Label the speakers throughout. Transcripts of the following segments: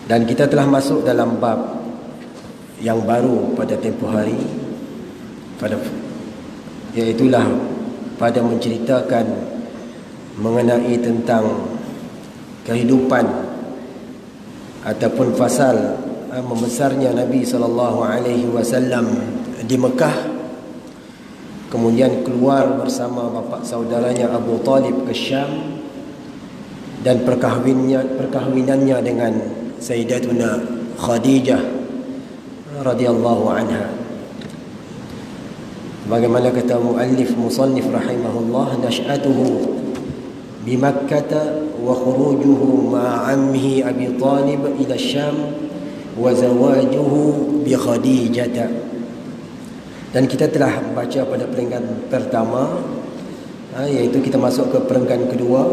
Speaker 1: Dan kita telah masuk dalam bab yang baru pada tempoh hari, iaitulah pada menceritakan mengenai tentang kehidupan ataupun fasal membesarnya Nabi SAW di Mekah, kemudian keluar bersama bapa saudaranya Abu Talib ke Syam, dan perkahwinannya dengan Sayyidatuna Khadijah radhiyallahu anha. Bagaimana kata musannif rahimahullah, nash'atuhu bi Makkah wa khurujuhu ma'a ammihi Abi Talib ila Syam wa zawajuhu bi Khadijah. Dan kita telah baca pada peringkat pertama, iaitu kita masuk ke peringkat kedua,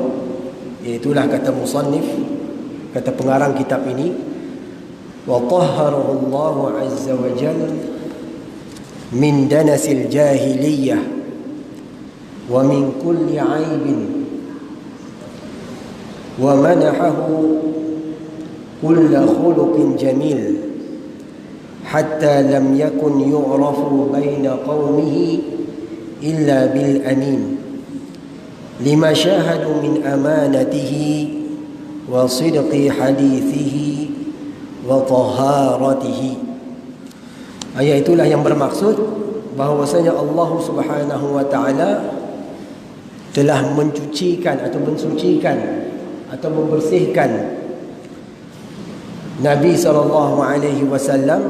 Speaker 1: iaitulah kata musannif, kata pengarang kitab ini, wa tahharahu Allah azza wa jalla min danasil jahiliyah wa min kulli aibin wa manahahu kulla khuluqin jamil hatta lam yakun yu'rafu baina qaumihi illa bil amin lima syahadu min amanatihi wa sidqi hadithihi wa taharatihi. Ayat itulah yang bermaksud bahawasanya Allah Subhanahu wa taala telah mencucikan atau mensucikan atau membersihkan Nabi SAW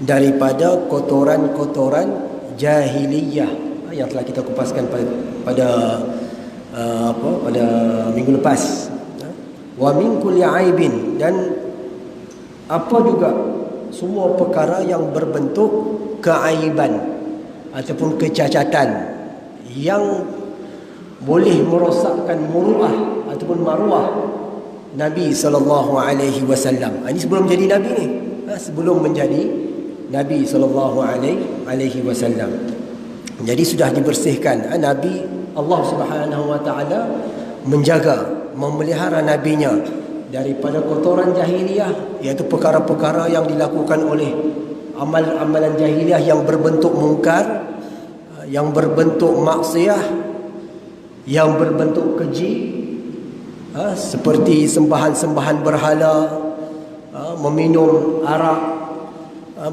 Speaker 1: daripada kotoran-kotoran jahiliyah yang telah kita kupaskan pada minggu lepas. Wa min kulli aibin, dan apa juga semua perkara yang berbentuk keaiban ataupun kecacatan yang boleh merosakkan muruah ataupun maruah Nabi SAW. Ini sebelum menjadi Nabi ni, sebelum menjadi Nabi SAW. Jadi sudah dibersihkan Nabi. Allah Subhanahu wa taala menjaga, memelihara nabinya daripada kotoran jahiliyah, iaitu perkara-perkara yang dilakukan oleh amalan-amalan jahiliyah yang berbentuk mungkar, yang berbentuk maksiat, yang berbentuk keji, seperti sembahan-sembahan berhala, meminum arak,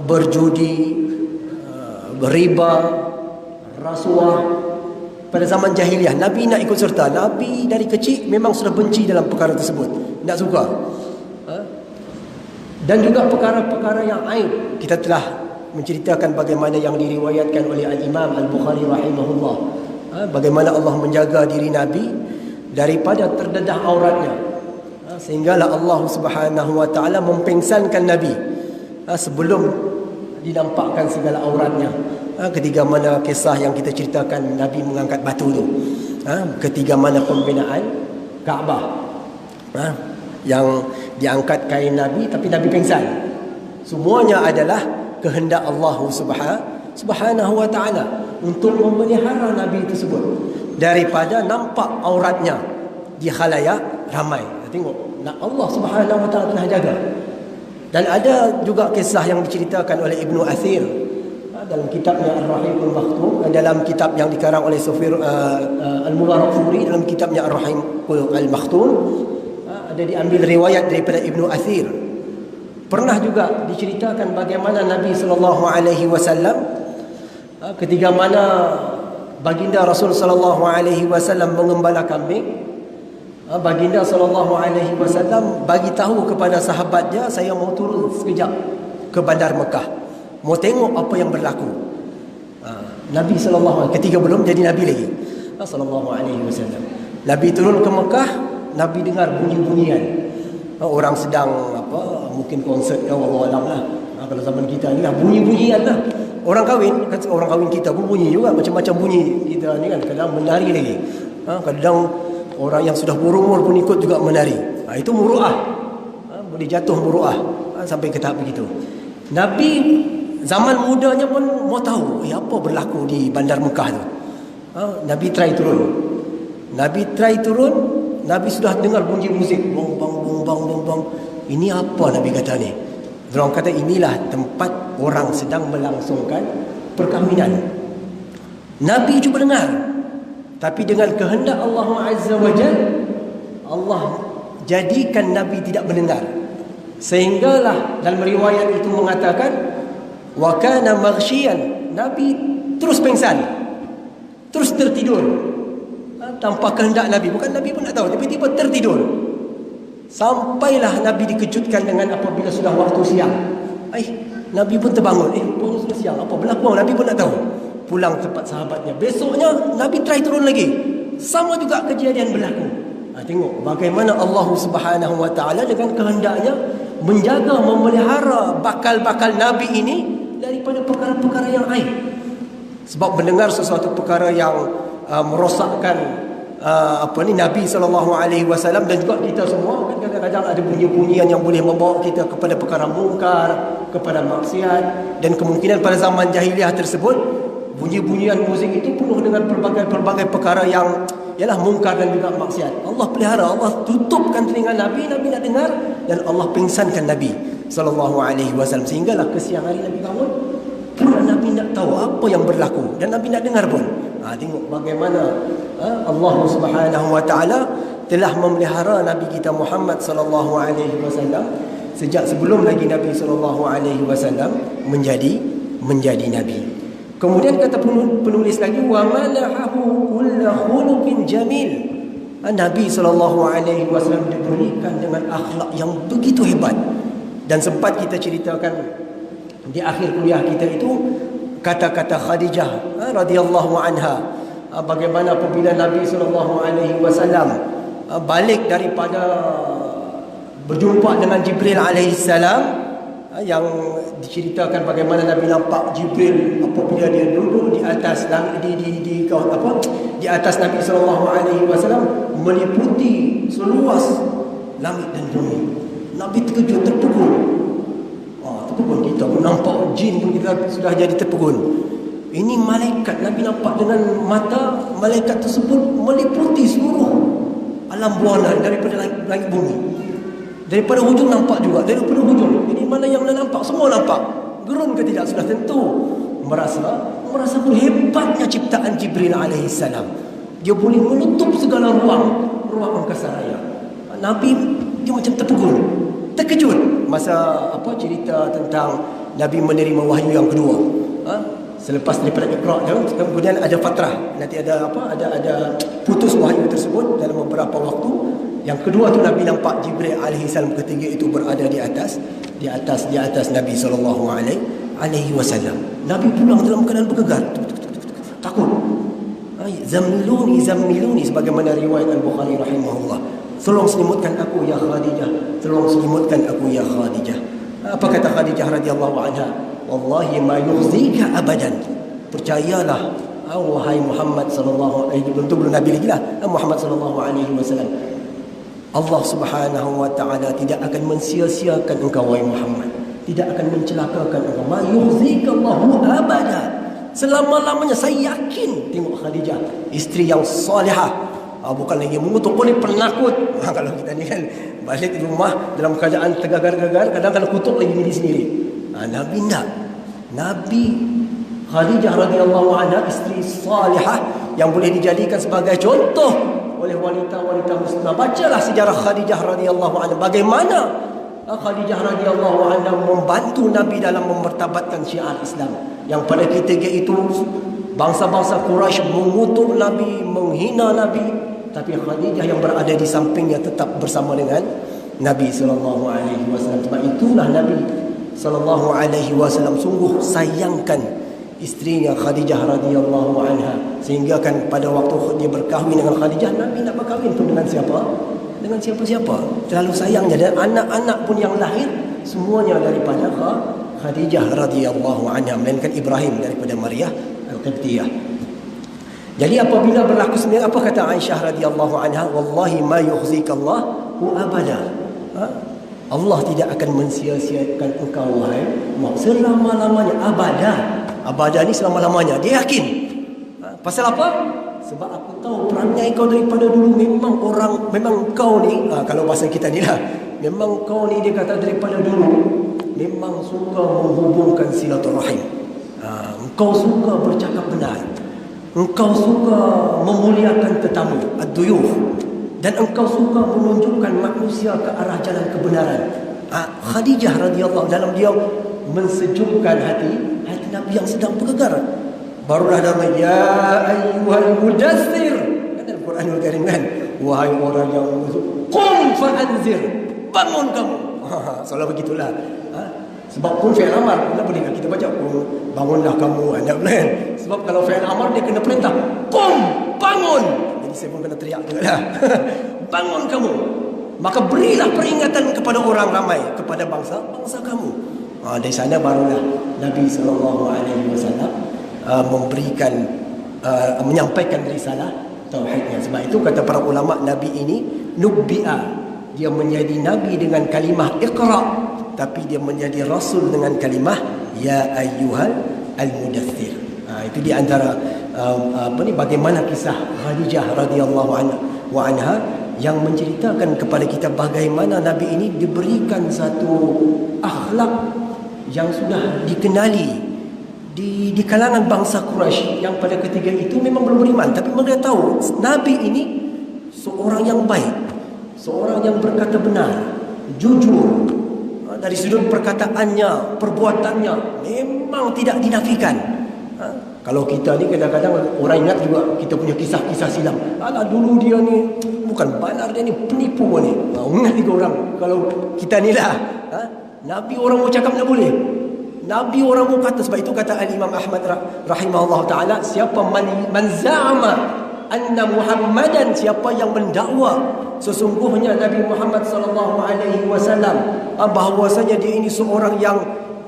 Speaker 1: berjudi, riba, rasuah. Pada zaman jahiliyah, Nabi nak ikut serta. Nabi dari kecil memang sudah benci dalam perkara tersebut, tak suka. Dan juga perkara-perkara yang aib, kita telah menceritakan bagaimana yang diriwayatkan oleh Al-Imam Al-Bukhari rahimahullah, bagaimana Allah menjaga diri Nabi daripada terdedah auratnya, sehinggalah Allah Subhanahu wa taala mempengsankan Nabi sebelum dinampakkan segala auratnya. Ketika mana kisah yang kita ceritakan Nabi mengangkat batu tu, ketika mana pembinaan Kaabah, yang diangkat kain Nabi tapi Nabi pingsan. Semuanya adalah kehendak Allah Subhanahu wa taala untuk memelihara Nabi tersebut daripada nampak auratnya di khalayak ramai. Tengok, Allah Subhanahu wa taala telah jaga. Dan ada juga kisah yang diceritakan oleh Ibnu Athir dalam kitabnya Ar-Rahiqul Makhtum, dalam kitab yang dikarang oleh Sufir Al-Mubarakfuri dalam kitabnya Ar-Rahiqul Makhtum, ada diambil riwayat daripada Ibnu Athir. Pernah juga diceritakan bagaimana Nabi SAW ketika mana baginda Rasul SAW mengembala kambing, baginda SAW bagi tahu kepada sahabatnya, saya mau turun sekejap ke bandar Mekah, mau tengok apa yang berlaku. Nabi SAW ketika belum jadi Nabi lagi, SAW, Nabi turun ke Mekah. Nabi dengar bunyi-bunyian, orang sedang mungkin konsert, ya Allah alam lah. Kalau zaman kita ni lah bunyi-bunyian lah. Orang kahwin kita pun bunyi juga, macam-macam bunyi kita ni kan. Kadang menari lagi, kadang orang yang sudah berumur pun ikut juga menari. Itu muruah, boleh jatuh muruah, sampai ke tahap begitu. Nabi zaman mudanya pun mau tahu apa berlaku di bandar Mekah tu. Nabi try turun. Nabi sudah dengar bunyi muzik, bong bang bong bang bong bang. ini apa Nabi kata ni? Orang kata inilah tempat orang sedang melangsungkan perkahwinan. Nabi cuba dengar, tapi dengan kehendak Allah Azza wa Jalla, Allah jadikan Nabi tidak mendengar. Sehinggalah dalam riwayat itu mengatakan wa kana maghsyian, Nabi terus pengsan, terus tertidur tanpa kehendak Nabi. Bukan Nabi pun tak tahu, tiba-tiba tertidur. Sampailah Nabi dikejutkan dengan apabila sudah waktu siang. Nabi pun terbangun. Pun sudah siang. Apa berlaku? Nabi pun tak tahu. Pulang tempat sahabatnya. Besoknya Nabi try turun lagi. Sama juga kejadian berlaku. Tengok bagaimana Allah Subhanahu wa taala dengan kehendaknya menjaga, memelihara bakal-bakal Nabi ini daripada perkara-perkara yang aib. Sebab mendengar sesuatu perkara yang merosakkan Nabi SAW dan juga kita semua, kadang-kadang ada bunyi-bunyian yang boleh membawa kita kepada perkara mungkar, kepada maksiat. Dan kemungkinan pada zaman jahiliah tersebut, bunyi-bunyian muzik itu penuh dengan pelbagai perkara yang ialah mungkar dan juga maksiat. Allah pelihara, Allah tutupkan telinga Nabi, Nabi nak dengar, dan Allah pingsankan Nabi SAW. Sehinggalah kesiang hari Nabi bangun, pula Nabi nak tahu apa yang berlaku, dan Nabi nak dengar pun. Tengok bagaimana Allah Subhanahu wa taala telah memelihara Nabi kita Muhammad sallallahu alaihi wasallam sejak sebelum lagi Nabi sallallahu alaihi wasallam menjadi nabi. Kemudian kata penulis lagi wa malahahu kullu khuluqin jamil. Nabi sallallahu alaihi wasallam diberikan dengan akhlak yang begitu hebat. Dan sempat kita ceritakan di akhir kuliah kita itu kata-kata Khadijah radhiyallahu anha, bagaimana apabila Nabi sallallahu alaihi wasallam balik daripada berjumpa dengan Jibril alaihi salam, yang diceritakan bagaimana Nabi nampak Jibril apabila dia duduk di atas di atas Nabi sallallahu alaihi wasallam meliputi seluas langit dan bumi. Nabi terkejut, terpukul. Kita pun nampak jin pun kita sudah jadi terpegun. Ini malaikat, Nabi nampak dengan mata malaikat tersebut meliputi seluruh alam buana daripada langit bumi. Daripada hujung nampak juga, daripada hujung. Ini mana yang nampak, semua nampak. Gerun ke tidak sudah tentu merasa hebatnya ciptaan Jibril alaihi salam. Dia boleh menutup segala ruang angkasa raya. Nabi dia macam terkejut masa cerita tentang Nabi menerima wahyu yang kedua. Selepas daripada Iqra, kemudian ada fatrah, nanti ada putus wahyu tersebut dalam beberapa waktu. Yang kedua tu Nabi nampak Jibril alaihi salam, ketiga itu berada di atas Nabi sallallahu alaihi wasallam. Nabi pulang dalam keadaan bergegar, takut. Zammiluni sebagaimana riwayat Al-Bukhari rahimahullah. Tolong selimutkan aku ya Khadijah. Tolong selimutkan aku ya Khadijah. Apa kata Khadijah radhiyallahu anha? Wallahi ma yukhzika abadan. Percayalah wahai Muhammad sallallahu alaihi wasallam, belum Nabi lagi lah, Muhammad sallallahu alaihi wasallam. Allah Subhanahu wa taala tidak akan mensia-siakan engkau wahai Muhammad. Tidak akan mencelakakan engkau. Ma yukhzika Allahu abada. Selama-lamanya saya yakin. Tengok Khadijah, isteri yang salihah. Bukan lagi mengutuk, pun penakut. Kalau kita ni kan balik di rumah dalam keadaan tergagar-gagar, kadang-kadang kutuk lagi diri sendiri. Nabi tak. Nabi Khadijah radhiyallahu anha, isteri salihah yang boleh dijadikan sebagai contoh oleh wanita-wanita muslimah. Bacalah sejarah Khadijah radhiyallahu anha, bagaimana Khadijah radhiyallahu anha membantu Nabi dalam memertabatkan syiar Islam. Yang pada ketika itu bangsa-bangsa Quraisy mengutuk Nabi, menghina Nabi, tapi Khadijah yang berada di sampingnya tetap bersama dengan Nabi sallallahu alaihi wasallam. Sebab itulah Nabi sallallahu alaihi wasallam sungguh sayangkan isterinya Khadijah radhiyallahu anha, sehingga kan pada waktu dia berkahwin dengan Khadijah, Nabi nak berkahwin pun dengan siapa? Dengan siapa-siapa. Terlalu sayangnya, dan anak-anak pun yang lahir semuanya daripada Khadijah radhiyallahu anha, melainkan Ibrahim daripada Maryam Al-Qibtiyah. Jadi apabila berlaku sembilan, apa kata Aisyah radhiyallahu anha? Wallahi ma yukhzika Allahu abada. Allah tidak akan mensia-siakan engkau wahai Muhammad selama-lamanya. Abada ni selama-lamanya. Dia yakin. Pasal apa? Sebab aku tahu perangai kau daripada dulu memang kau ni, kalau bahasa kita ni lah, Memang kau ni, dia kata, daripada dulu memang suka menghubungkan silaturahim. Engkau suka bercakap benar, engkau suka memuliakan tetamu, ad-duyuf, dan engkau suka menunjukkan manusia ke arah jalan kebenaran. Khadijah radhiyallahu dalam dia mensejukkan hati Nabi yang sedang bergegar. Barulah nama, ya ayyuhal mudaththir, kata Al-Quranul Karim kan, wahai orang yang qum fa'anzir, bangun kamu. Soalan begitulah. Sebab pun fi'il amar, kenapa boleh kita baca bangunlah kamu, anda kan? Sebab kalau fi'il amar dia kena perintah, qum, bangun. Jadi saya pun kena teriak juga lah. Bangun kamu. Maka berilah peringatan kepada orang ramai, kepada bangsa kamu. Dari sana barulah Nabi SAW memberikan, menyampaikan risalah tauhidnya. Sebab itu kata para ulama, Nabi ini nubbi'a, dia menjadi Nabi dengan kalimah Iqra, tapi dia menjadi Rasul dengan kalimah ya ayyuhal al-mudaththir. Itu di antara bagaimana kisah Khadijah radhiyallahu anha yang menceritakan kepada kita bagaimana Nabi ini diberikan satu akhlak yang sudah dikenali di kalangan bangsa Quraisy yang pada ketika itu memang belum beriman, tapi mereka tahu Nabi ini seorang yang baik, seorang yang berkata benar, jujur. Dari sudut perkataannya, perbuatannya memang tidak dinafikan. Kalau kita ni kadang-kadang orang ingat juga kita punya kisah-kisah silam. Alah, dulu dia ni bukan banar, dia ni penipu ni. Ingat juga orang kalau kita ni lah. Nabi orang mau cakap tak boleh. Nabi orang mau kata. Sebab itu kata Al-Imam Ahmad rahimahullah ta'ala, siapa man za'ama anna Muhammadan, siapa yang mendakwa sesungguhnya Nabi Muhammad sallallahu alaihi wasallam bahawasanya dia ini seorang yang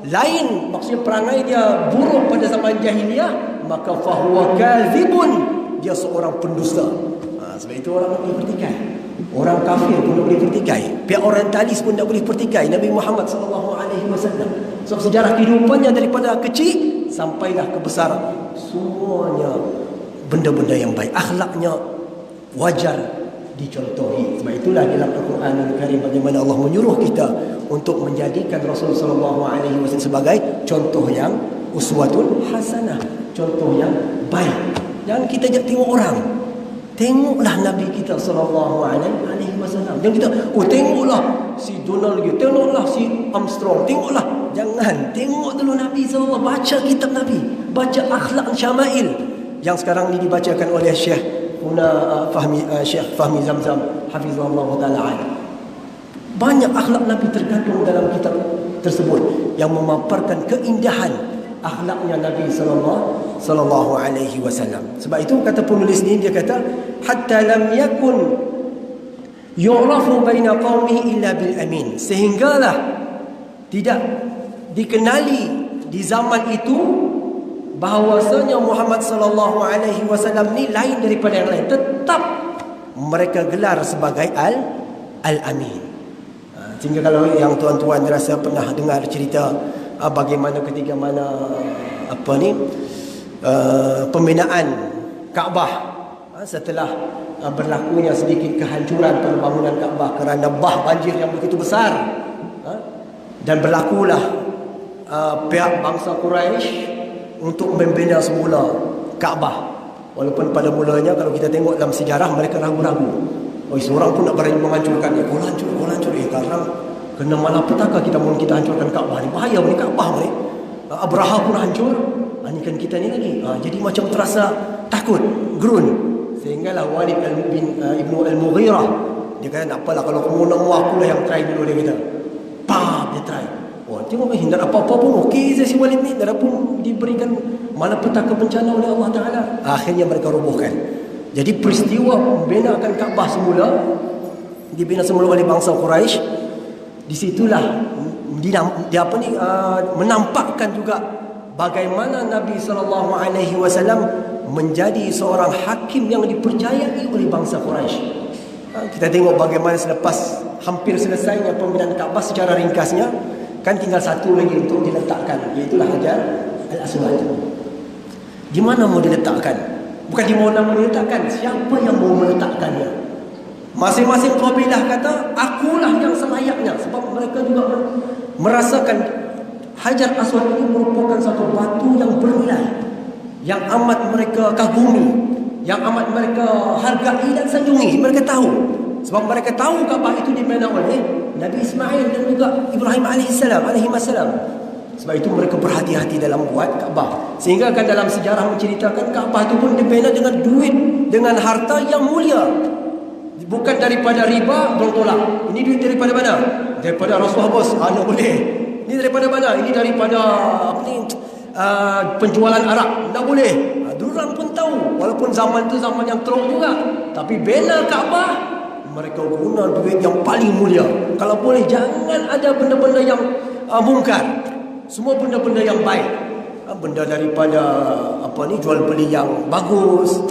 Speaker 1: lain, maksudnya perangai dia buruk pada zaman jahiliyah, maka fahuwa kadzibun, dia seorang pendusta. Sebab itu orang tak boleh pertikai, orang kafir pun tak boleh pertikai, pihak orientalis pun tak boleh pertikai Nabi Muhammad sallallahu alaihi wasallam. Sebab sejarah kehidupannya daripada kecil sampailah kebesaran, semuanya benda-benda yang baik, akhlaknya wajar dicontohi. Sebab itulah dalam Al-Quranul Karim bagaimana Allah menyuruh kita untuk menjadikan Rasul sallallahu alaihi wasallam sebagai contoh yang uswatun hasanah, contoh yang baik. Jangan kita tengok orang, tengoklah Nabi kita sallallahu alaihi wasallam. Jangan kita tengoklah si Donald, tengoklah si Armstrong, tengoklah. Jangan, tengok dulu Nabi sallallahu, baca kitab Nabi, baca akhlak syama'il yang sekarang ini dibacakan oleh Syekh Syekh Fahmi Zamzam hafizahullah taala. Banyak akhlak Nabi terkandung dalam kitab tersebut yang memaparkan keindahan akhlaknya Nabi sallallahu alaihi wasallam. Sebab itu kata penulis ni, dia kata hatta lam yakun yu'rafu baina qaumihi illa bil amin, sehinggalah tidak dikenali di zaman itu bahawasanya Muhammad sallallahu alaihi wasallam ni lain daripada yang lain, tetap mereka gelar sebagai al-amin. Sehingga kalau yang tuan-tuan rasa pernah dengar cerita bagaimana ketika mana pembinaan Kaabah, setelah berlakunya sedikit kehancuran pembangunan Kaabah kerana bah banjir yang begitu besar, dan berlakulah pihak bangsa Quraisy untuk membina semula Kaabah. Walaupun pada mulanya kalau kita tengok dalam sejarah mereka ragu-ragu. Seorang pun nak berani menghancurkan dia. Kau hancur. Sekarang kena malapetaka kita mungkin kita hancurkan Kaabah ni. Bahaya ni Kaabah ni. Abraha pun hancur. Ni kan kita ni lagi. Jadi macam terasa takut, gerun. Sehinggalah Walid bin Ibnu Al-Mughirah, dia kata nak apalah kalau kamu nak mau akulah yang try dulu, dia kata. Dia try. Tengok tak apa-apa pun okey je si Walid ni, dah pun diberikan malapetaka bencana oleh Allah Ta'ala. Akhirnya mereka robohkan. Jadi peristiwa pembinaan Kaabah semula dibina semula oleh bangsa Quraisy, disitulah menampakkan juga bagaimana Nabi SAW menjadi seorang hakim yang dipercayai oleh bangsa Quraisy. Kita tengok bagaimana selepas hampir selesainya pembinaan Kaabah, secara ringkasnya kan tinggal satu lagi untuk diletakkan, iaitulah Hajar Al-Aswad. Di mana mau diletakkan? Bukan di mana mau diletakkan, siapa yang mau meletakkannya? Masing-masing kabilah kata akulah yang selayaknya mereka juga merasakan Hajar Aswad ini merupakan satu batu yang bernilai, yang amat mereka kagumi, yang amat mereka hargai dan sanjungi. Mereka tahu, sebab mereka tahu Kaabah itu dibina oleh Nabi Ismail dan juga Ibrahim alaihissalam. Sebab itu mereka berhati-hati dalam buat Kaabah. Sehingga kan dalam sejarah menceritakan Kaabah itu pun dibina dengan duit, dengan harta yang mulia. Bukan daripada riba, dorang tolak. Ini duit daripada mana? Daripada Rasulullah bos. Tak boleh. Ini daripada mana? Ini daripada penjualan arak. Tak boleh. Dorang pun tahu. Walaupun zaman tu zaman yang teruk juga. Tapi bina Kaabah, mereka guna duit yang paling mulia. Kalau boleh, jangan ada benda-benda yang mungkar. Semua benda-benda yang baik. Benda daripada jual beli yang bagus.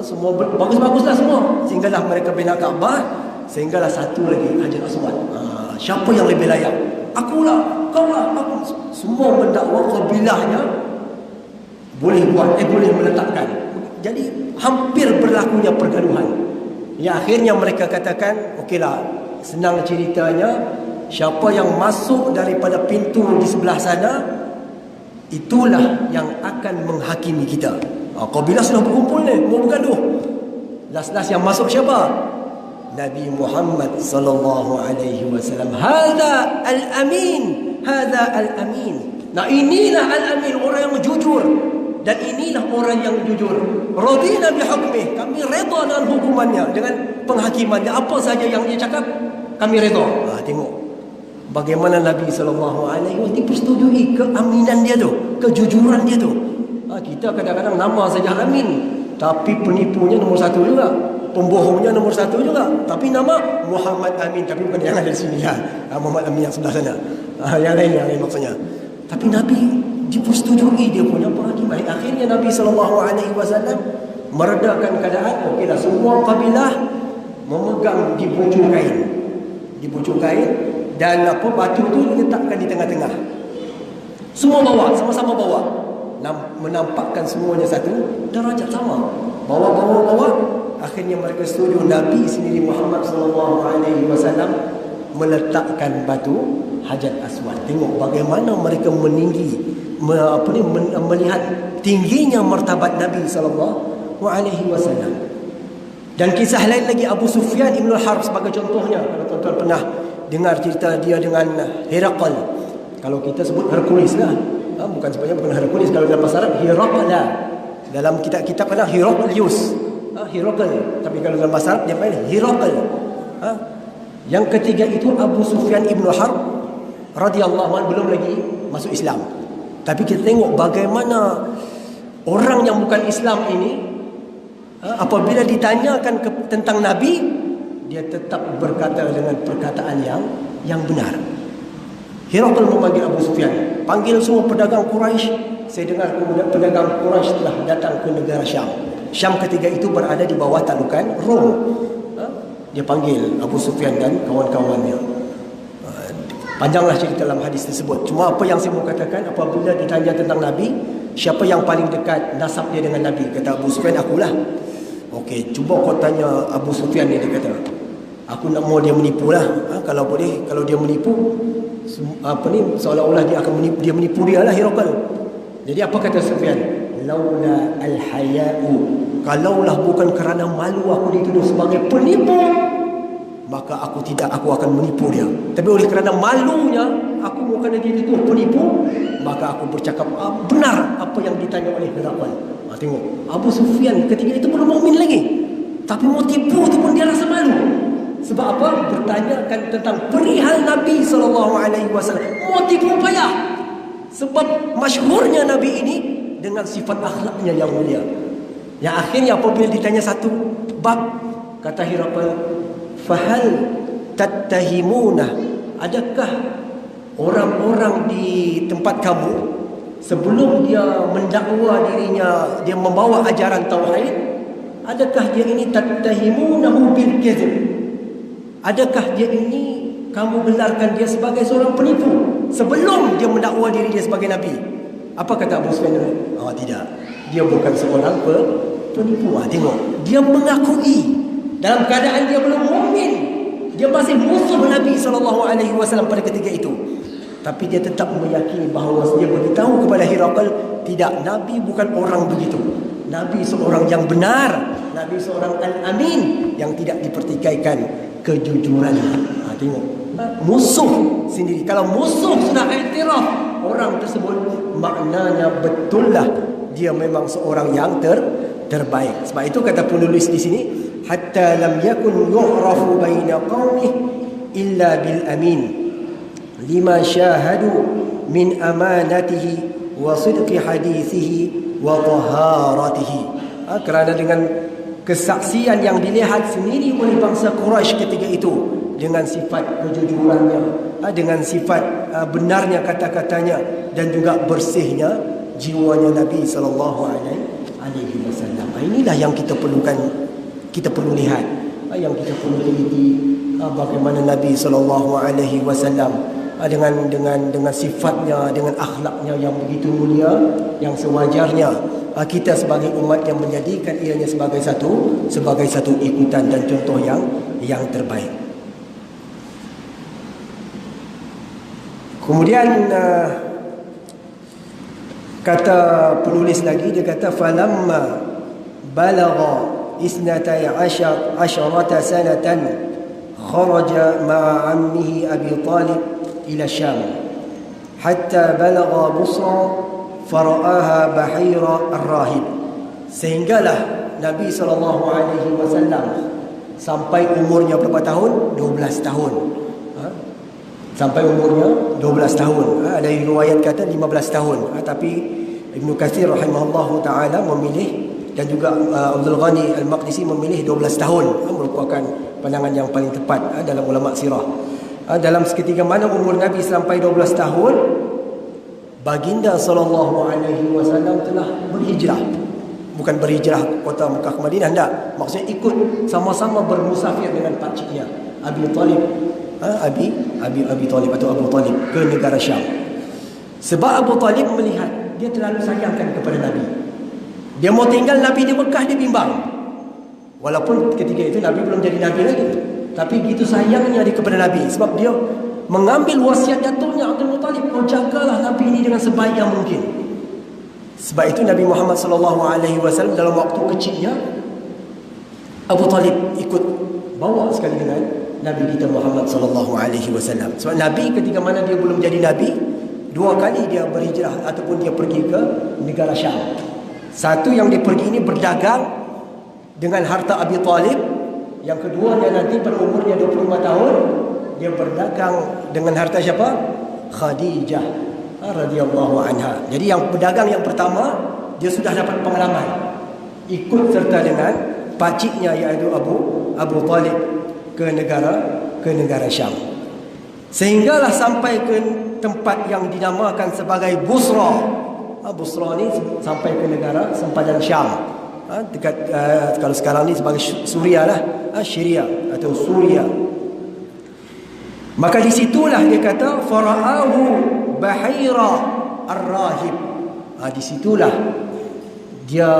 Speaker 1: Semua bagus-baguslah semua. Sehinggalah mereka bina Kaabah. Sehinggalah satu lagi Hajar Aswad. Siapa yang lebih layak? Akulah, kaulah, aku. Semua mendakwa kabilahnya boleh buat, boleh meletakkan. Jadi hampir berlakunya pergaduhan. Ya, akhirnya mereka katakan, okeylah, senang ceritanya, siapa yang masuk daripada pintu di sebelah sana, itulah yang akan menghakimi kita. Kabilah sudah berkumpul ni, mau bergaduh. Last yang masuk siapa? Nabi Muhammad sallallahu alaihi wasallam. Hadza al-amin, hadza al-amin. Nah, inilah al-amin, orang yang jujur. Dan inilah orang yang jujur. Radina bi hukmih, kami redha dengan hukumannya, dengan penghakimannya. Apa saja yang dia cakap, kami redha. Tengok bagaimana Nabi sallallahu alaihi wasallam dipersetujui keaminan dia tu, kejujuran dia tu. Kita kadang-kadang nama saja amin, tapi penipunya nombor satu juga, pembohongnya nombor satu juga. Tapi nama Muhammad Amin, tapi bukan yang ada di sini ya. Muhammad Amin yang sebelah sana. Yang lain maksudnya. Tapi Nabi dipersetujui dia punya penghakiman. Akhirnya Nabi SAW meredakan keadaan. Okeylah, semua kabilah memegang di bujur kain, dan batu tu diletakkan di tengah-tengah. Semua bawa, sama-sama bawa. Menampakkan semuanya satu darajat sama. Bawa. Akhirnya mereka setuju. Nabi sendiri Muhammad SAW meletakkan batu Hajar Aswad. Tengok bagaimana mereka melihat tingginya martabat Nabi SAW. Dan kisah lain lagi, Abu Sufyan Ibn Harb sebagai contohnya. Kalau tuan-tuan pernah dengar cerita dia dengan Herakl, kalau kita sebut Hercules lah, bukan sebenarnya bukan Hercules, kalau dalam bahasa Arab Herakl lah. Dalam kitab-kitab ada Heraklius, Herakl, tapi kalau dalam bahasa Arab dia panggil Herakl. Yang ketiga itu Abu Sufyan Ibn Harb radhiyallahu anhu, belum lagi masuk Islam. Tapi kita tengok bagaimana orang yang bukan Islam ini, apabila ditanyakan tentang Nabi, dia tetap berkata dengan perkataan yang benar. Herakl memanggil Abu Sufyan, panggil semua pedagang Quraisy. Saya dengar kemudian pedagang Quraisy telah datang ke negara Syam. Syam ketika itu berada di bawah talukan Rom. Dia panggil Abu Sufyan dan kawan-kawannya. Panjanglah cerita dalam hadis tersebut. Cuma apa yang saya mau katakan, apabila ditanya tentang Nabi, siapa yang paling dekat nasab dia dengan Nabi? Kata Abu Sufyan, akulah. Okey, cuba kau tanya Abu Sufyan ni, dia kata. Aku nak mau dia menipu lah. Kalau boleh, kalau dia menipu, seolah-olah dia akan menipu dia lah, Herakl. Jadi apa kata Sufyan? Laula al-haya'u, kalaulah bukan kerana malu aku dituduh sebagai penipu, maka aku akan menipu dia. Tapi oleh kerana malunya aku bukan dia dituduh penipu, maka aku bercakap benar apa yang ditanya oleh Herakl. Tengok, Abu Sufyan ketika itu belum mukmin lagi, tapi mau tipu tu pun dia rasa malu. Sebab apa? Bertanyakan tentang perihal Nabi SAW. Mau tipu payah. Sebab masyhurnya Nabi ini dengan sifat akhlaknya yang mulia. Yang akhirnya apabila ditanya satu bab, kata Herakl, fahal tattahimuna, adakah orang-orang di tempat kamu sebelum dia mendakwa dirinya, dia membawa ajaran tauhid, adakah dia ini tattahimunahu bil kadzib? Adakah dia ini kamu gelarkan dia sebagai seorang penipu sebelum dia mendakwa diri dia sebagai Nabi? Apa kata Abu Sufyan? Tidak. Dia bukan seorang penipu. Tengok. Dia mengakui dalam keadaan dia belum mukmin. Dia masih musuh Nabi SAW pada ketika itu. Tapi dia tetap meyakini bahawa dia beritahu kepada Herakl, tidak, Nabi bukan orang begitu. Nabi seorang yang benar. Nabi seorang al-amin yang tidak dipertikaikan kejujurannya. Tengok, musuh sendiri. Kalau musuh sudah iktiraf orang tersebut, maknanya betul lah dia memang seorang yang terbaik. Sebab itu kata penulis di sini, hatta lam yakun yu'rafu baina qaumih illa bil amin lima syahadu min amanatihi wa sidqi hadithihi wa taharatihi. Kerana dengan kesaksian yang dilihat sendiri oleh bangsa Quraisy ketika itu, dengan sifat kejujurannya, dengan sifat benarnya kata-katanya, dan juga bersihnya jiwanya Nabi sallallahu alaihi wasallam. Inilah yang kita perlukan, kita perlu lihat, yang kita perlu teliti, bagaimana Nabi sallallahu alaihi wasallam dengan sifatnya, dengan akhlaknya yang begitu mulia, yang sewajarnya kita sebagai umat yang menjadikan ianya sebagai satu ikutan dan contoh yang terbaik. Kemudian kata penulis lagi, dia kata falamma balagha 12 sanatan kharaja ma'a ammihi Abi Talib ila Syam hatta balagha Busra fara'aha bahira ar-rahib. Sehinggalah Nabi SAW sampai umurnya berapa tahun? 12 tahun. Sampai umurnya 12 tahun. Ada riwayat kata 15 tahun. Tapi Ibnu Katsir rahimahullahu taala memilih, dan juga Abdul Ghani Al-Maqdisi memilih 12 tahun. Merupakan pandangan yang paling tepat dalam ulama sirah. Dalam seketika mana umur Nabi sampai 12 tahun, baginda sallallahu alaihi wasallam telah berhijrah. Bukan berhijrah kota Mekah ke Madinah, tidak. Maksudnya ikut sama-sama bermusafir dengan pakciknya Abi Talib, Abi Talib atau Abu Talib ke negara Syam. Sebab Abu Talib melihat dia terlalu sayangkan kepada Nabi. Dia mau tinggal Nabi di Mekah, dia bimbang. Walaupun ketika itu Nabi belum jadi Nabi lagi, tapi begitu sayangnya dia kepada Nabi. Sebab dia mengambil wasiat datuknya Abdul Muttalib, kau jagalah Nabi ini dengan sebaik yang mungkin. Sebab itu Nabi Muhammad SAW dalam waktu kecilnya, Abu Talib ikut bawa sekali dengan Nabi kita Muhammad SAW. Sebab Nabi ketika mana dia belum jadi Nabi, 2 kali dia berhijrah ataupun dia pergi ke negara Syam. Satu yang dia pergi ini berdagang dengan harta Abi Talib. Yang kedua, dia nanti pada umurnya 25 tahun, dia berdagang dengan harta siapa? Khadijah radhiyallahu anha. Jadi yang berdagang yang pertama, dia sudah dapat pengalaman, ikut serta dengan pakciknya iaitu Abu Talib ke negara Syam. Sehinggalah sampai ke tempat yang dinamakan sebagai Busra. Busra ni sampai ke negara sempadan Syam. Dekat kalau sekarang ni sebagai Suria lah, Syria atau Suria. Maka di situlah dia kata fara'ahu bahira ar-rahib. Di situlah dia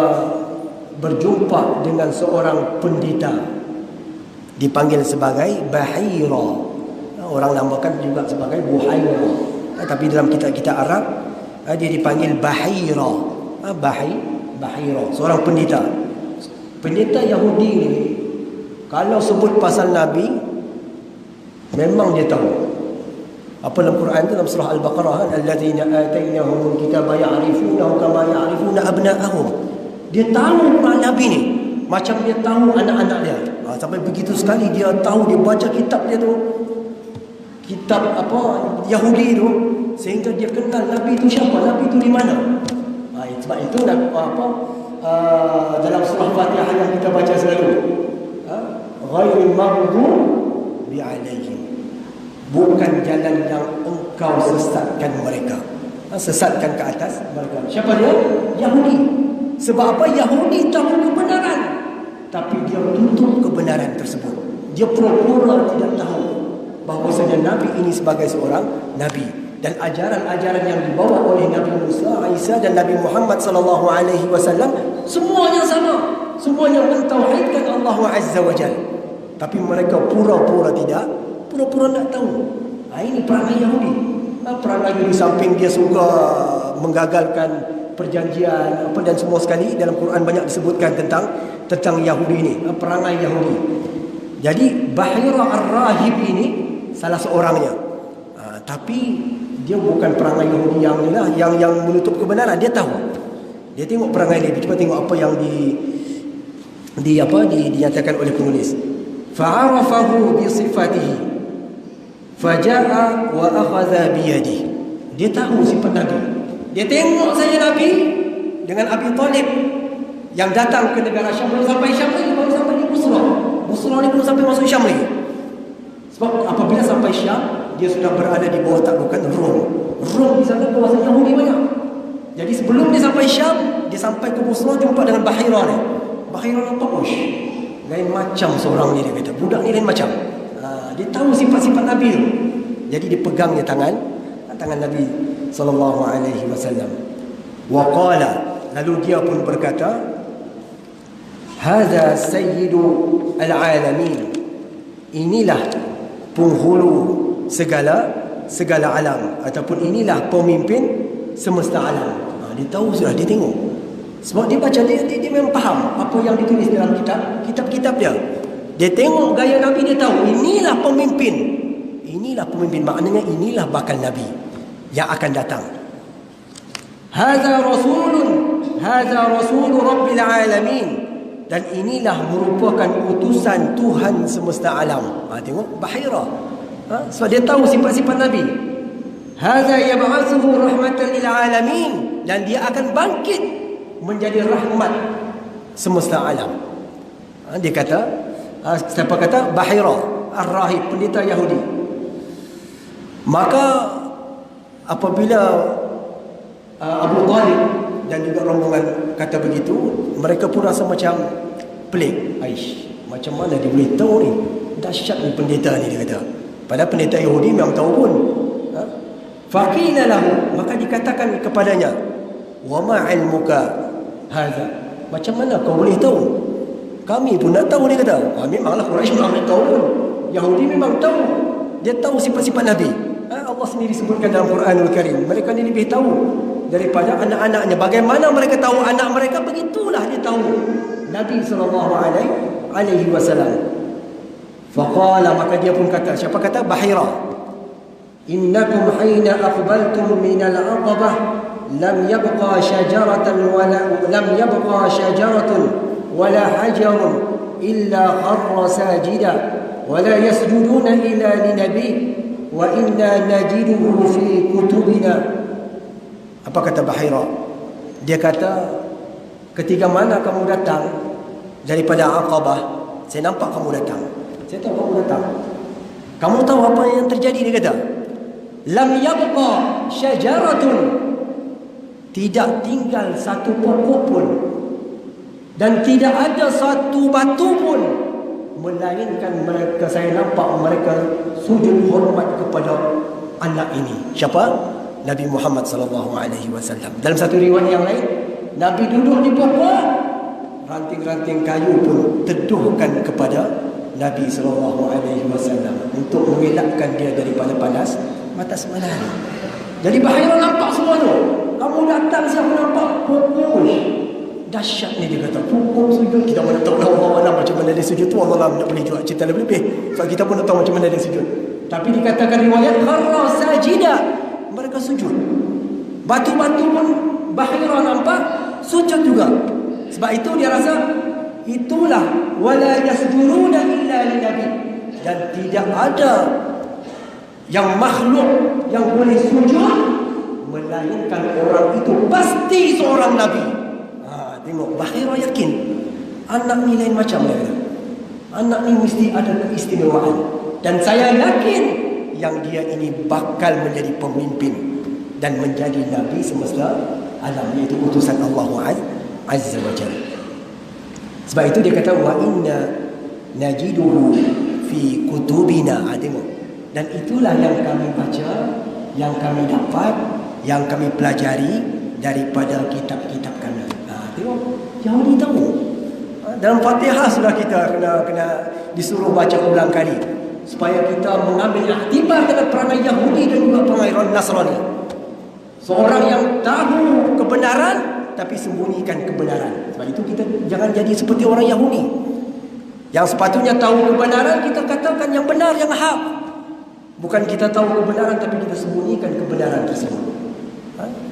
Speaker 1: berjumpa dengan seorang pendeta dipanggil sebagai bahira. Orang namakan juga sebagai buhaira. Tapi dalam kitab-kitab Arab dia dipanggil bahira. Bahira, seorang pendeta. Pendeta Yahudi ni kalau sebut pasal Nabi, memang dia tahu. Apa dalam Quran tu, dalam surah Al-Baqarah, alladzina atainahumul kitaba ya'rifunahu kama ya'rifuna abna'ahum. Dia tahu Nabi ni macam dia tahu anak-anak dia. Sampai begitu sekali dia tahu, dia baca kitab dia tu, kitab Yahudi tu, sehingga dia kenal Nabi tu siapa, Nabi tu di mana. Sebab itu dalam surah Fatihah yang kita baca selalu, ghairil maghdubi alaihim, bukan jalan yang engkau sesatkan mereka. Sesatkan ke atas mereka. Siapa dia? Yahudi. Sebab apa? Yahudi tahu kebenaran, tapi dia tutup kebenaran tersebut. Dia pura-pura tidak tahu bahawasanya Nabi ini sebagai seorang Nabi. Dan ajaran-ajaran yang dibawa oleh Nabi Musa, Isa dan Nabi Muhammad SAW semuanya sama. Semuanya mentauhidkan Allah Azza wa Jalla. Tapi mereka pura-pura tidak, pura-pura tak tahu. Ini perangai Yahudi. Perangai di samping dia suka menggagalkan perjanjian apa dan semua sekali, dalam Quran banyak disebutkan tentang Yahudi ini, perangai Yahudi. Jadi Bahira Ar-Rahib ini salah seorangnya. Tapi dia bukan perangai Yahudi yang menutup kebenaran. Dia tahu. Dia tengok perangai dia. Cuba tengok apa yang dinyatakan oleh penulis. Fa'arafahu bi sifatihi faja'a wa akhadha bi yadihi. Dia tahu sifat Nabi. Dia tengok saja Nabi dengan Abi Talib yang datang ke negara Syam, belum sampai Syam lagi, baru sampai di Busra. Busra ni belum sampai masuk Syam lagi. Sebab apabila sampai Syam, dia sudah berada di bawah taklukan Rom. Rom di sana kawasan Yahudi banyak. Jadi sebelum dia sampai Syam, dia sampai ke Busra, jumpa dengan Bahira ni. Bahira nampak, lain macam seorang ni, dia kata. Budak ni lain macam. Dia tahu sifat-sifat Nabi tu. Jadi dia pegangnya tangan Nabi sallallahu alaihi wasallam. Wa qala, lalu dia pun berkata, hadza sayyidu al-alamin. Inilah penghulu segala alam, ataupun inilah pemimpin semesta alam. Dia tahu sudah, dia tengok. Sebab dia baca, dia memang faham apa yang ditulis dalam kitab-kitab dia. Dia tengok gaya Nabi, dia tahu inilah pemimpin. Inilah pemimpin, maknanya inilah bakal Nabi yang akan datang. Hadza rasulun rabbil alamin. Dan inilah merupakan utusan Tuhan semesta alam. Tengok Bahira. Sebab dia tahu sifat-sifat Nabi. Hadza yab'atsuhu rahmatan lil alamin. Dan dia akan bangkit menjadi rahmat semesta alam. Dia kata, siapa kata? Bahira Ar-Rahib, pendeta Yahudi. Maka apabila Abu Talib dan juga rombongan kata begitu, mereka pun rasa macam pelik. Macam mana dia boleh tahu ni? Dahsyat ni pendeta ni, dia kata. Padahal pendeta Yahudi memang tahu pun. Faqila lahu, maka dikatakan kepadanya, wa ma ilmuka hadza? Macam mana kau boleh tahu? Kami pun nak tahu, dia kata. Memanglah Quraisy memang tahu pun. Yahudi memang tahu. Dia tahu sifat-sifat Nabi. Allah sendiri sebutkan dalam Quranul Karim, mereka ni lebih tahu daripada anak-anaknya. Bagaimana mereka tahu anak mereka, begitulah dia tahu Nabi sallallahu alaihi wasallam. Faqala, maka dia pun kata, siapa kata? Bahira. Innakum hina aqbaltum min al-'aqabah lam yabqa shajaratun wala hajarun illa kharra sajida wala yasjuduna illa linabi wa inna najiduhu fi kutubina. Apa kata Bahira? Dia kata, ketika mana kamu datang daripada Aqabah, saya nampak kamu datang. Saya tahu kamu datang. Kamu tahu apa yang terjadi? Dia kata, lam yabqa syajaratun, tidak tinggal satu pokok pun, dan tidak ada satu batu pun, melainkan mereka, saya nampak mereka sujud hormat kepada anak ini. Siapa? Nabi Muhammad sallallahu alaihi wasallam. Dalam satu riwayat yang lain, Nabi duduk di pokok, ranting-ranting kayu pun teduhkan kepada Nabi sallallahu alaihi wasallam untuk mengelakkan dia daripada panas matahari. Jadi Bahira nampak semua tu. Kamu datang, siapa nampak pokok. Dahsyat ni, dia kata, pokok sujud. Kita mana tahu Allah macam mana dia sujud tu. Allah nak boleh juga cerita lebih-lebih. Sebab kita pun nak tahu macam mana dia sujud. Tapi dikatakan riwayat kharra sajida, mereka sujud. Batu-batu pun Bahira nampak sujud juga. Sebab itu dia rasa itulah wala yasjuduna illa linabi. Dan tidak ada yang makhluk yang boleh sujud melainkan orang itu pasti seorang Nabi. Tengok, Bahira yakin anak ni lain macam dia. Anak ni mesti ada keistimewaan. Dan saya yakin yang dia ini bakal menjadi pemimpin dan menjadi Nabi semesta alam, iaitu utusan Allah Azza wa Jalla. Sebab itu dia kata, wa inna najiduhu fi kutubina. Tengok. Dan itulah yang kami baca, yang kami dapat, yang kami pelajari daripada kitab-kitab kami. Tengok, Yahudi tahu. Dalam Fatihah sudah kita kena disuruh baca ulang kali supaya kita mengambil iktibar dengan perangai Yahudi dan juga perangai Nasrani. Seorang yang tahu kebenaran tapi sembunyikan kebenaran. Sebab itu kita jangan jadi seperti orang Yahudi. Yang sepatutnya tahu kebenaran, kita katakan yang benar, yang hak. Bukan kita tahu kebenaran tapi kita sembunyikan kebenaran tersebut.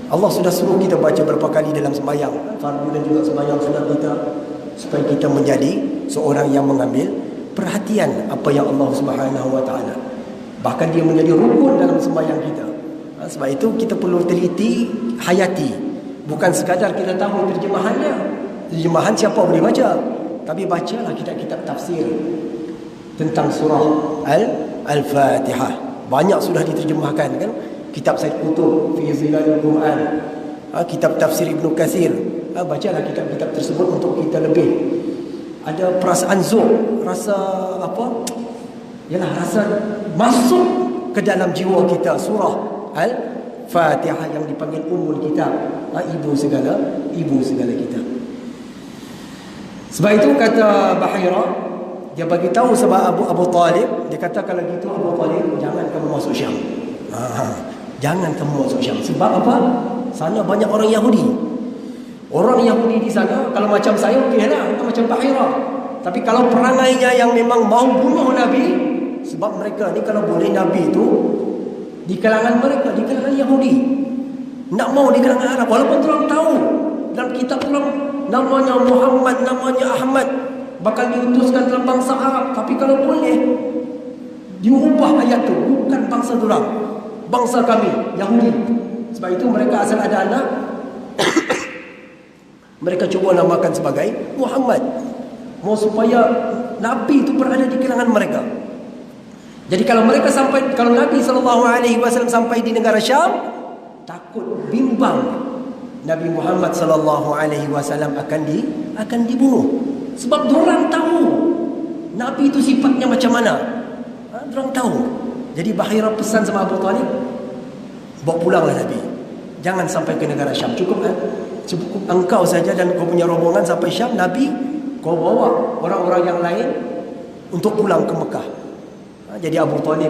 Speaker 1: Allah sudah suruh kita baca berapa kali dalam sembahyang, fardu dan juga sembahyang sunat kita, supaya kita menjadi seorang yang mengambil perhatian apa yang Allah Subhanahu Wa Taala. Bahkan dia menjadi rukun dalam sembahyang kita. Sebab itu kita perlu teliti, hayati. Bukan sekadar kita tahu terjemahannya. Terjemahan siapa boleh baca, tapi bacalah kitab-kitab tafsir tentang surah Al-Fatihah. Banyak sudah diterjemahkan kan. Kitab Said Qutb fi Zilalul Quran, kitab tafsir Ibnu Katsir. Bacalah kitab-kitab tersebut untuk kita lebih ada perasaan zuq, rasa apa? Yalah, rasa masuk ke dalam jiwa kita surah Al-Fatihah yang dipanggil Ummul Kitab, ibu segala kitab. Sebab itu kata Bahira, dia bagi tahu sebab Abu Talib, dia kata kalau gitu Abu Talib, jangan kamu masuk Syam. Jangan kamu masuk Syam. Sebab apa? Sana banyak orang Yahudi. Orang Yahudi di sana, kalau macam saya okeylah, macam Bahira. Tapi kalau perangainya yang memang mau bunuh Nabi, sebab mereka ni kalau boleh Nabi itu di kalangan mereka, di kalangan Yahudi, nak mau di kalangan Arab. Walaupun orang tahu dalam kitab orang namanya Muhammad, namanya Ahmad, bakal diutuskan dalam bangsa Arab. Tapi kalau boleh diubah ayat tu, bukan bangsa orang, bangsa kami Yahudi. Sebab itu mereka asal ada anak mereka cuba namakan sebagai Muhammad, mau supaya Nabi itu berada di kalangan mereka. Jadi kalau mereka sampai, kalau Nabi SAW sampai di negara Syam, takut bimbang Nabi Muhammad SAW akan dibunuh. Sebab diorang tahu Nabi itu sifatnya macam mana. Diorang tahu. Jadi Bahira pesan sama Abu Talib, bawa pulanglah Nabi, jangan sampai ke negara Syam. Cukup engkau saja dan kau punya rombongan sampai Syam. Nabi kau bawa orang-orang yang lain untuk pulang ke Mekah. Jadi Abu Talib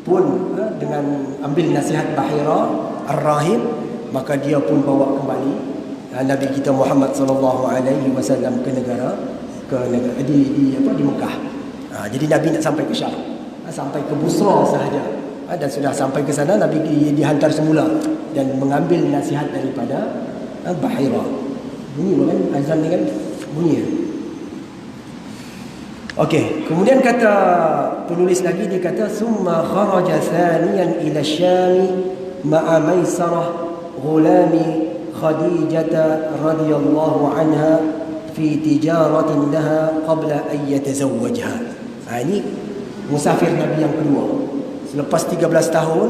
Speaker 1: pun dengan ambil nasihat Bahira Ar-Rahim, maka dia pun bawa kembali Nabi kita Muhammad SAW ke negara di Mekah. Jadi Nabi nak sampai ke Syam, sampai ke Busra sahaja. Dan sudah sampai ke sana, Nabi dihantar semula dan mengambil nasihat daripada Bahira. Bunyi kan azan ni kan bunyi. Okey, kemudian kata penulis lagi, dia kata summa kharaja thaniyan ila Syam ma'a Maisarah ghulami Khadijah radhiyallahu anha fi tijaratin laha qabla an yatazawwajha. Ini musafir Nabi yang kedua. Selepas 13 tahun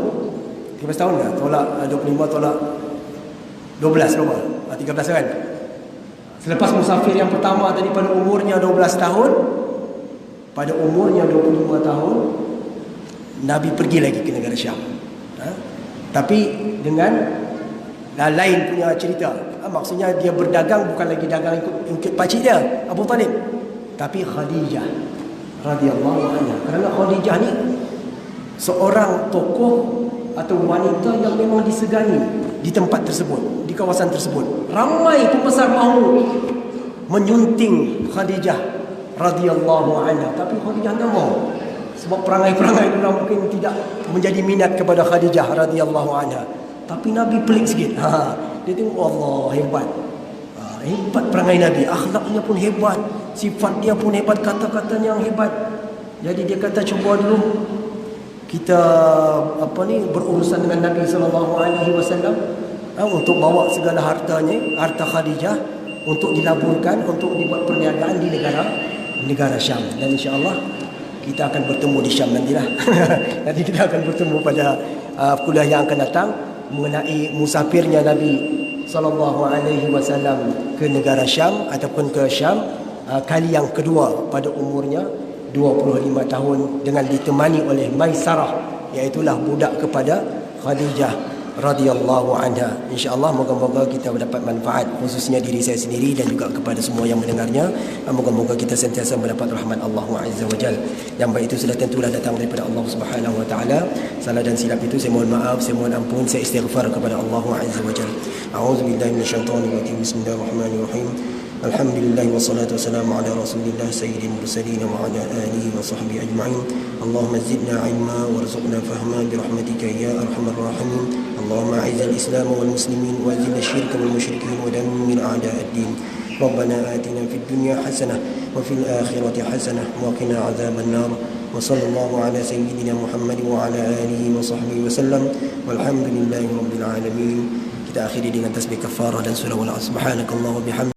Speaker 1: dah, tolak 25, tolak 12 berapa? 13 kan? Selepas musafir yang pertama tadi pada umurnya 12 tahun, pada umurnya 25 tahun Nabi pergi lagi ke negara Syam. Tapi dengan lain punya cerita. Maksudnya dia berdagang bukan lagi dagang ikut pakcik dia Abu Talib, tapi Khadijah radhiyallahu anha. Kerana Khadijah ni seorang tokoh atau wanita yang memang disegani di tempat tersebut, di kawasan tersebut. Ramai pembesar mahu menyunting Khadijah radhiyallahu anha, tapi Khadijah tak mau. Sebab perangai-perangai orang mungkin tidak menjadi minat kepada Khadijah radhiyallahu anha. Tapi Nabi pelik sikit. Dia tengok Allah hebat. Hebat perangai Nabi, akhlaknya pun hebat, sifat dia pun hebat, kata-katanya yang hebat. Jadi dia kata cuba dulu kita berurusan dengan Nabi SAW untuk bawa segala hartanya, harta Khadijah, untuk dilaburkan, untuk dibuat perniagaan di negara Syam. Dan insya-Allah kita akan bertemu di Syam nantilah. Nanti kita akan bertemu pada kuliah yang akan datang mengenai musafirnya Nabi SAW ke negara Syam ataupun ke Syam kali yang kedua pada umurnya 25 tahun dengan ditemani oleh Maisarah, iaitulah budak kepada Khadijah radhiyallahu anha. Insya-Allah moga-moga kita mendapat manfaat, khususnya diri saya sendiri dan juga kepada semua yang mendengarnya. Moga-moga kita sentiasa mendapat rahmat Allah Azza wa Jalla. Yang baik itu sudah tentulah datang daripada Allah Subhanahu wa taala. Salah dan silap itu saya mohon maaf, saya mohon ampun, saya istighfar kepada Allah Azza wa Jalla. A'udzubillahi minasyaitonir rajim. Bismillahirrahmanirrahim. Alhamdulillah wassalatu wassalamu ala Rasulillah sayyidil mursalin wa ala alihi wa sahbihi ajma'in. Allahumma zidna ilma warzuqna fahma birahmatika ya arhamar rahimin. اللهم أعز الإسلام والمسلمين وأذل الشرك والمشركين ودمر أعداء الدين. ربنا آتنا في الدنيا حسنة وفي الآخرة حسنة وقنا عذاب النار. وصلى الله على سيدنا محمد وعلى آله وصحبه وسلم والحمد لله رب العالمين. Kita akhiri dengan tasbih kafarah dan surah wal asr. Subhanakallahumma wa bihamdika